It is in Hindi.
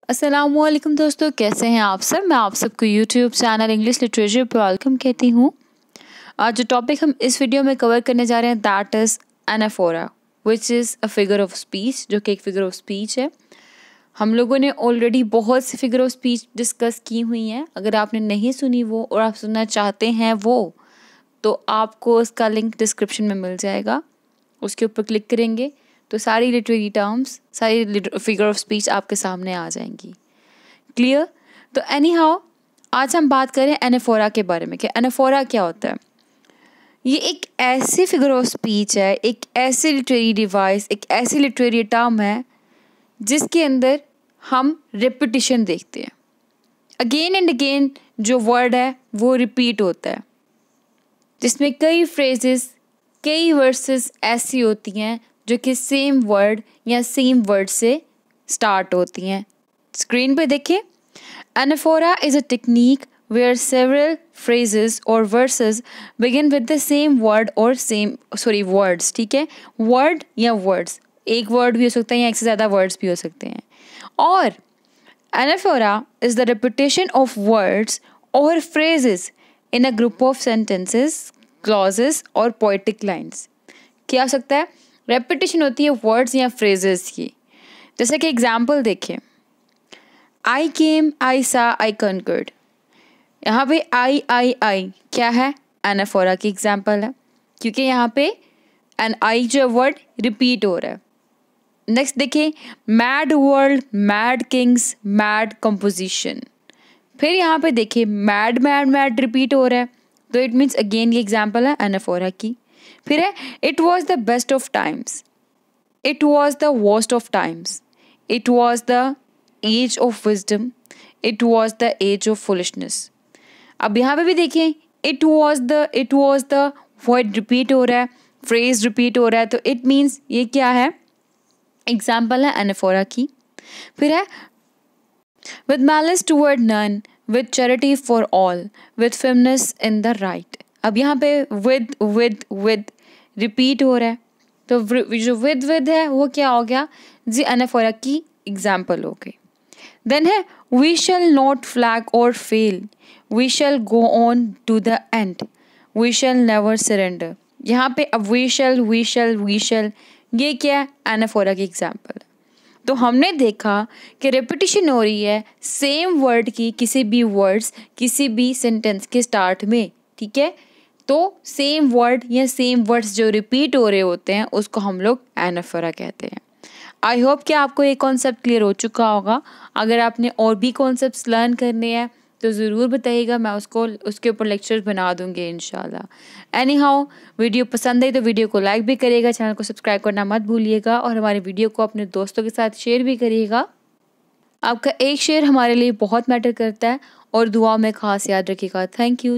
अस्सलामुअलैकुम दोस्तों, कैसे हैं आप सब। मैं आप सबको यूट्यूब चैनल इंग्लिश लिटरेचर पर वेलकम कहती हूँ। आज जो टॉपिक हम इस वीडियो में कवर करने जा रहे हैं that is anaphora which is a figure of speech, जो कि एक फिगर ऑफ स्पीच है। हम लोगों ने ऑलरेडी बहुत सी फिगर ऑफ स्पीच डिस्कस की हुई हैं। अगर आपने नहीं सुनी वो और आप सुनना चाहते हैं वो, तो आपको उसका लिंक डिस्क्रिप्शन में मिल जाएगा। उसके ऊपर क्लिक करेंगे तो सारी लिटरेरी टर्म्स, सारी फिगर ऑफ स्पीच आपके सामने आ जाएंगी। क्लियर। तो एनी हाउ आज हम बात करें एनाफोरा के बारे में कि एनाफोरा क्या होता है। ये एक ऐसी फिगर ऑफ स्पीच है, एक ऐसी लिटरेरी डिवाइस, एक ऐसी लिटरेरी टर्म है जिसके अंदर हम रिपीटिशन देखते हैं। अगेन एंड अगेन जो वर्ड है वो रिपीट होता है, जिसमें कई फ्रेजेस, कई वर्सेस ऐसी होती हैं जो कि सेम वर्ड या सेम वर्ड से स्टार्ट होती हैं। स्क्रीन पे देखिए, anaphora is a technique where several phrases or verses begin with the same word or words। ठीक है, वर्ड या वर्ड्स, एक वर्ड भी हो सकता है या एक से ज़्यादा वर्ड्स भी हो सकते हैं। और anaphora is the repetition of words or phrases in a group of sentences, clauses और poetic lines। क्या हो सकता है? रेपिटेशन होती है वर्ड्स या फ्रेजेस की। जैसे कि एग्जाम्पल देखिए, आई केम, आई सा, आई कनकर्ड। यहाँ पे आई क्या है? एनाफोरा की एग्जाम्पल है, क्योंकि यहाँ पे एन आई जो वर्ड रिपीट हो रहा है। नेक्स्ट देखिए, mad world, mad Kings, mad composition. फिर यहाँ पे देखिए मैड मैड मैड रिपीट हो रहा है, तो इट मीन्स अगेन ये एग्जाम्पल है एनाफोरा की। फिर है it was the best of times, it was the worst of times, it was the age of wisdom, it was the age of foolishness. अब यहाँ पे भी देखिए it was the word repeat हो रहा है, फ्रेज रिपीट हो रहा है, तो इट मीन्स ये क्या है? एग्जाम्पल है एनाफोरा की। फिर है with malice toward none, with charity for all, with firmness in the right. अब यहाँ पे विद रिपीट हो रहा है, तो जो विद है वो क्या हो गया जी? एनाफोरा की एग्जाम्पल हो गई। देन है we shall not flag or fail, we shall go on to the end, we shall never surrender. यहाँ पे अब वी शैल ये क्या है? एनाफोरा की एग्जाम्पल। तो हमने देखा कि रेपिटिशन हो रही है सेम वर्ड की किसी भी वर्ड्स, किसी भी सेंटेंस के स्टार्ट में। ठीक है, तो सेम वर्ड या सेम वर्ड्स जो रिपीट हो रहे होते हैं उसको हम लोग एनाफोरा कहते हैं। आई होप कि आपको ये कॉन्सेप्ट क्लियर हो चुका होगा। अगर आपने और भी कॉन्सेप्ट्स लर्न करने हैं तो ज़रूर बताइएगा, मैं उसके ऊपर लेक्चर्स बना दूंगी इंशाल्लाह। एनी हाउ वीडियो पसंद आई तो वीडियो को लाइक भी करिएगा, चैनल को सब्सक्राइब करना मत भूलिएगा और हमारे वीडियो को अपने दोस्तों के साथ शेयर भी करिएगा। आपका एक शेयर हमारे लिए बहुत मैटर करता है और दुआ में खास याद रखिएगा। Thank you.